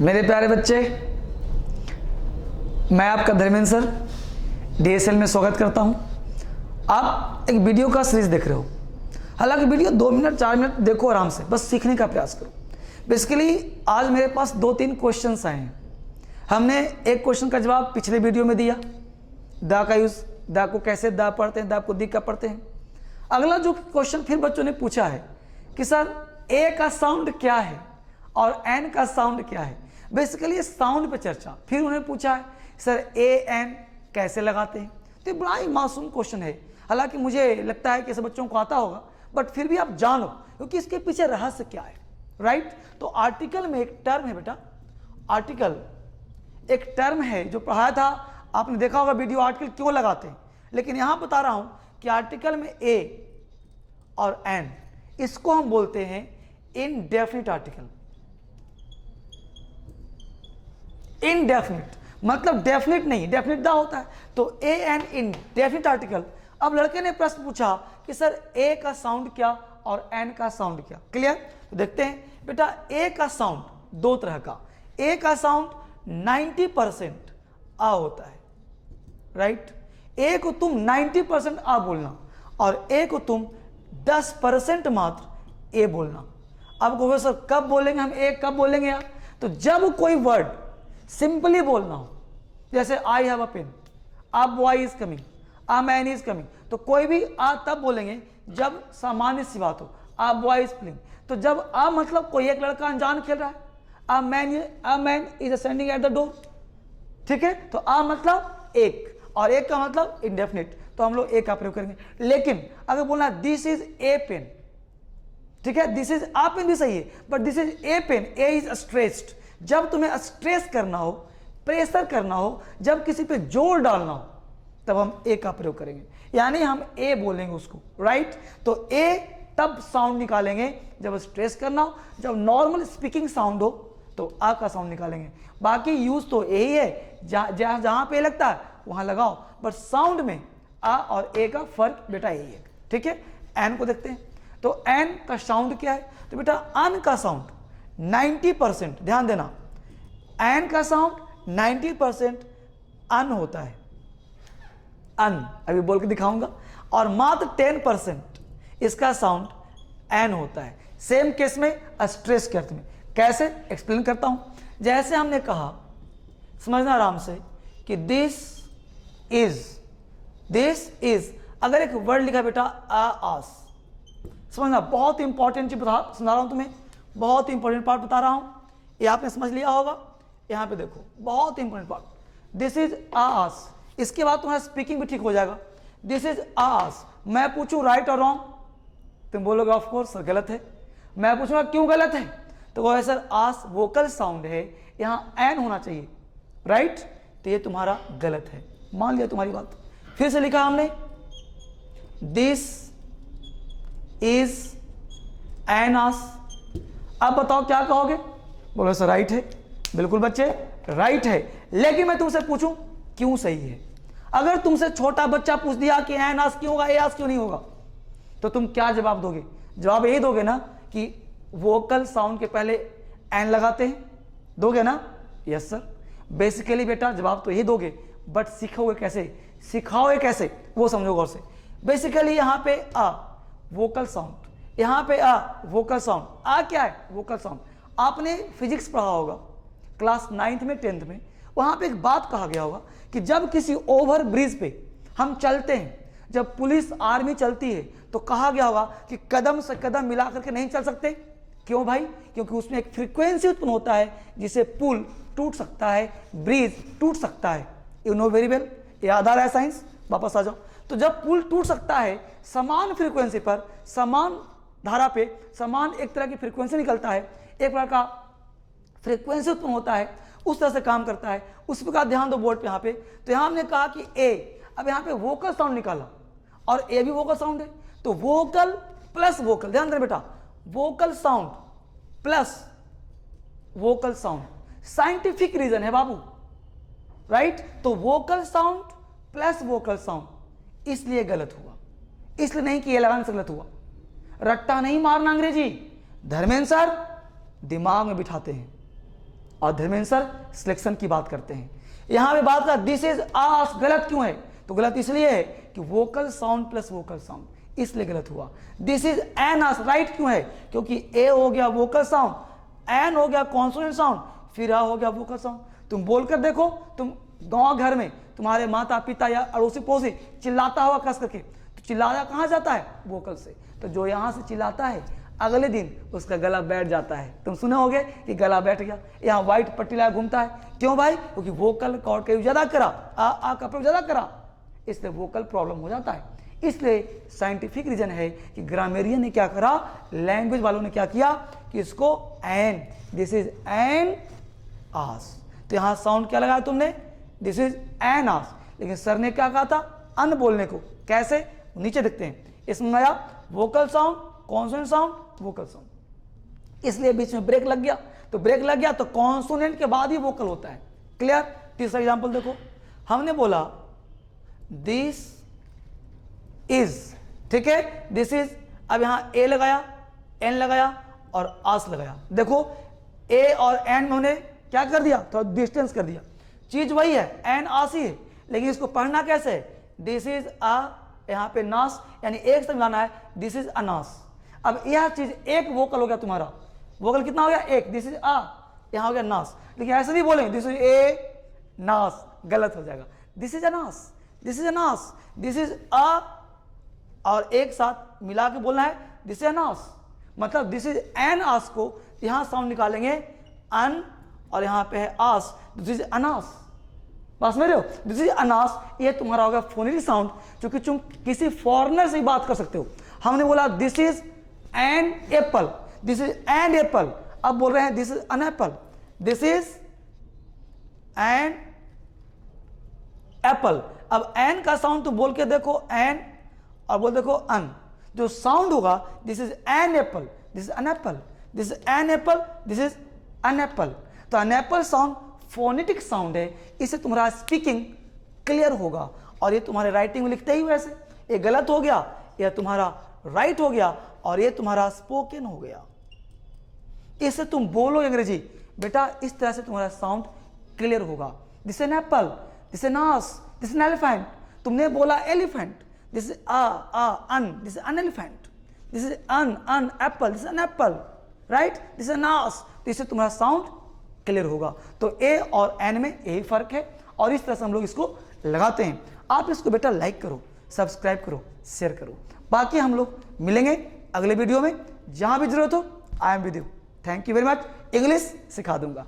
मेरे प्यारे बच्चे, मैं आपका धर्मेंद्र सर DSL में स्वागत करता हूं। आप एक वीडियो का सीरीज देख रहे हो। हालांकि वीडियो 2 मिनट 4 मिनट देखो, आराम से बस सीखने का प्रयास करो। बेसिकली आज मेरे पास 2-3 क्वेश्चंस आए हैं। हमने एक क्वेश्चन का जवाब पिछले वीडियो में दिया, द का यूज, द को कैसे द पढ़ते हैं, द को दी का पढ़ते हैं। अगला जो क्वेश्चन फिर बच्चों ने पूछा है कि सर ए का साउंड क्या है और एन का साउंड क्या है। बेसिकली साउंड पे चर्चा। फिर उन्होंने पूछा है सर ए एन कैसे लगाते हैं। तो बड़ा ही मासूम क्वेश्चन है। हालांकि मुझे लगता है कि सब बच्चों को आता होगा, बट फिर भी आप जानो क्योंकि इसके पीछे रहस्य क्या है, राइट। तो आर्टिकल में एक टर्म है बेटा, आर्टिकल एक टर्म है जो पढ़ाया था आपने, देखा होगा वीडियो, आर्टिकल क्यों लगाते हैं। लेकिन यहां बता रहा हूं कि आर्टिकल में ए और एन, इसको हम बोलते हैं इनडेफिनिट आर्टिकल। इनडेफिनिट मतलब डेफिनिट नहीं, डेफिनिट दा होता है। तो ए एन इनडेफिनिट आर्टिकल। अब लड़के ने प्रश्न पूछा कि सर ए का साउंड क्या और एन का साउंड क्या। क्लियर? तो देखते हैं बेटा, ए का साउंड दो तरह का। ए का साउंड 90% आ होता है, राइट। ए को तुम 90% आ बोलना और ए को तुम 10% मात्र ए बोलना। अब कहोगे सर कब बोलेंगे हम ए, कब बोलेंगे यार? तो जब कोई वर्ड सिंपली बोलना हो, जैसे I have a pen, a boy is coming, a man is coming, तो कोई भी आ तब बोलेंगे जब सामान्य सी बात हो। अ बॉय इज प्लेइंग, तो जब अ मतलब कोई एक लड़का अनजान खेल रहा है, अ man is standing at the door, ठीक है। तो अ मतलब एक और एक का मतलब इंडेफिनिट, तो हम लोग ए का प्रयोग करेंगे। लेकिन अगर बोलना दिस इज ए पेन, ठीक है, दिस इज अ पेन भी सही है, but this is a pen, a is stressed. जब तुम्हें स्ट्रेस करना हो, प्रेशर करना हो, जब किसी पे जोर डालना हो, तब हम ए का प्रयोग करेंगे, यानी हम ए बोलेंगे उसको, राइट। तो ए तब साउंड निकालेंगे जब स्ट्रेस करना हो, जब नॉर्मल स्पीकिंग साउंड हो तो आ का साउंड निकालेंगे। बाकी यूज तो यही है, जहां पे लगता है वहां लगाओ, बट साउंड में आ और ए का फर्क बेटा यही है, ठीक है। एन को देखते हैं, तो एन का साउंड क्या है? तो बेटा अन का साउंड 90%, ध्यान देना, एन का साउंड 90% अन होता है, अन, अभी बोल के दिखाऊंगा, और मात्र 10% इसका साउंड एन होता है। सेम केस में स्ट्रेस के अर्थ में। कैसे? एक्सप्लेन करता हूं। जैसे हमने कहा, समझना आराम से, कि दिस इज, अगर एक वर्ड लिखा बेटा आस, समझना, बहुत इंपॉर्टेंट चीज सुना रहा हूं तुम्हें, बहुत इंपॉर्टेंट पार्ट बता रहा हूं, ये आपने समझ लिया होगा। यहां पे देखो, बहुत इंपॉर्टेंट पार्ट, दिस इज आस। इसके बाद तुम्हारा स्पीकिंग भी ठीक हो जाएगा। दिस इज आस, मैं पूछूं राइट और रॉन्ग, तुम बोलोगे ऑफ कोर्स सर गलत है। मैं पूछूंगा क्यों गलत है, तो वो है सर आस वोकल साउंड है, यहां एन होना चाहिए, राइट। तो ये तुम्हारा गलत है, मान लिया तुम्हारी बात। फिर से लिखा हमने, दिस इज एन आस। अब बताओ क्या कहोगे? बोलो सर राइट है। बिल्कुल बच्चे राइट है, लेकिन मैं तुमसे पूछूं क्यों सही है? अगर तुमसे छोटा बच्चा पूछ दिया कि एन आस क्यों होगा, ए आस क्यों नहीं होगा, तो तुम क्या जवाब दोगे? जवाब यही दोगे ना कि वोकल साउंड के पहले एन लगाते हैं, दोगे ना? Yes sir. बेसिकली बेटा जवाब तो यही दोगे, बट सीखोगे कैसे, सिखाओगे कैसे, वो समझो गौर से। बेसिकली यहां पे आ वोकल साउंड, यहां पे आ वोकल साउंड। आ क्या है? Vocal sound. आपने फिजिक्स पढ़ा होगा क्लास 9th में 10th में, वहां पे एक बात कहा गया होगा कि जब किसी ओवर ब्रिज पे हम चलते हैं, जब पुलिस आर्मी चलती है, तो कहा गया होगा कि कदम से कदम मिला करके नहीं चल सकते। क्यों भाई? क्योंकि उसमें एक फ्रीक्वेंसी उत्पन्न होता है जिसे पुल टूट सकता है, ब्रिज टूट सकता है। यू नो वेरी वेल, याद आ रहा है साइंस? वापस आ जाओ। तो जब पुल टूट सकता है, समान फ्रीक्वेंसी पर, समान धारा पे, समान एक तरह की फ्रीक्वेंसी निकलता है, एक प्रकार का फ्रीक्वेंसी उत्पन्न होता है, उस तरह से काम करता है। उस प्रकार ध्यान दो बोर्ड पे यहाँ पे। तो यहाँ हमने कहा कि ए, अब यहाँ पे वोकल साउंड निकाला और ए भी वोकल साउंड है, तो वोकल प्लस वोकल, ध्यान देना बेटा, vocal sound plus vocal sound, scientific reason है बाबू, राइट। तो vocal sound plus vocal sound, इसलिए गलत हुआ, इसलिए नहीं कि ये लगाने से गलत हुआ। रट्टा नहीं मारना अंग्रेजी, धर्मेंद्र सर दिमाग में बिठाते हैं, और धर्मेंद्र सर सिलेक्शन की बात करते हैं। यहाँ पे बात कर दिस इज आस गलत क्यों है, तो गलत इसलिए है कि vocal sound plus vocal sound, इसलिए गलत हुआ। This is an ass right क्यों है, क्योंकि ए हो गया वोकल साउंड, एन हो गया कॉन्सोनेंट साउंड, फिर आ हो गया वोकल साउंड। तुम बोलकर देखो, तुम गांव घर में तुम्हारे माता पिता या अड़ोसी पड़ोसी चिल्लाता हुआ कस करके, तो चिल्लाया कहाँ जाता है, वोकल से। तो जो यहाँ से चिल्लाता है अगले दिन उसका गला बैठ जाता है। तुम सुने होगे कि गला बैठ गया, यहाँ व्हाइट पट्टी लगा घूमता है, क्यों भाई, क्योंकि वोकल कॉर्ड का यूज ज्यादा करा, आ का प्रयोग ज्यादा करा, इसलिए वोकल प्रॉब्लम हो जाता है। इसलिए साइंटिफिक रीजन है कि ग्रामेरियन ने क्या करा, लैंग्वेज वालों ने क्या किया कि इसको एन, दिस इज एन आस, तो यहां साउंड क्या लगाया तुमने, दिस इज एन आस। लेकिन सर ने क्या कहा था, अन बोलने को, कैसे, नीचे देखते हैं, इसमें आया vocal sound, consonant sound, vocal sound, इसलिए बीच में ब्रेक लग गया। तो ब्रेक लग गया तो कॉन्सोनेंट के बाद ही वोकल होता है। क्लियर। तीसरा एग्जांपल देखो, हमने बोला दिस इज, ठीक है, दिस इज, अब यहां ए लगाया, एन लगाया और आस लगाया। देखो ए और एन में उन्होंने क्या कर दिया, थोड़ा डिस्टेंस कर दिया, चीज वही है, एन आस ही है, लेकिन इसको पढ़ना कैसे, दिस इज अ, यहां पे नास, यानी एक से मिलाना है, दिस इज अनास। अब यह चीज एक वोकल हो गया तुम्हारा, वोकल कितना हो गया, एक, दिस इज आ, यहां हो गया नास। लेकिन ऐसे नहीं बोलेंगे दिस इज ए नास, गलत हो जाएगा, this is Anas, this is Anas, this is a, और एक साथ मिला के बोलना है दिस इज अनास, मतलब दिस इज एन आस को यहां साउंड निकालेंगे अन, और यहां पे है आस, दिस इज अनास। बस मेरे हो, दिस इज अनास, ये तुम्हारा होगा फोनेटिक साउंड, क्योंकि तुम किसी फॉरेनर से बात कर सकते हो। हमने बोला this is an apple, this is an apple, अब बोल रहे हैं this is an apple, this is an apple. अब एन का साउंड तो बोल के देखो एन, और बोल देखो अन, जो साउंड होगा this is an apple, this is an apple, this is an apple, this is an apple. तो an apple sound phonetic sound है, इससे तुम्हारा स्पीकिंग क्लियर होगा, और ये तुम्हारे राइटिंग में लिखते ही वैसे, ये गलत हो गया, यह तुम्हारा राइट हो गया, और ये तुम्हारा स्पोकन हो गया। इससे तुम बोलो अंग्रेजी बेटा, इस तरह से तुम्हारा साउंड क्लियर होगा। This an apple, this an ass, this an elephant, तुमने बोला elephant, this is an, this is an elephant, this is an apple, this is an apple, right, this is an ass, तो इससे तुम्हारा sound clear होगा। तो ए और N में यही फर्क है, और इस तरह से हम लोग इसको लगाते हैं। आप इसको बेटा लाइक करो, सब्सक्राइब करो, शेयर करो। बाकी हम लोग मिलेंगे अगले वीडियो में, जहां भी जरूरत हो I am with you. Thank you very much. English सिखा दूंगा।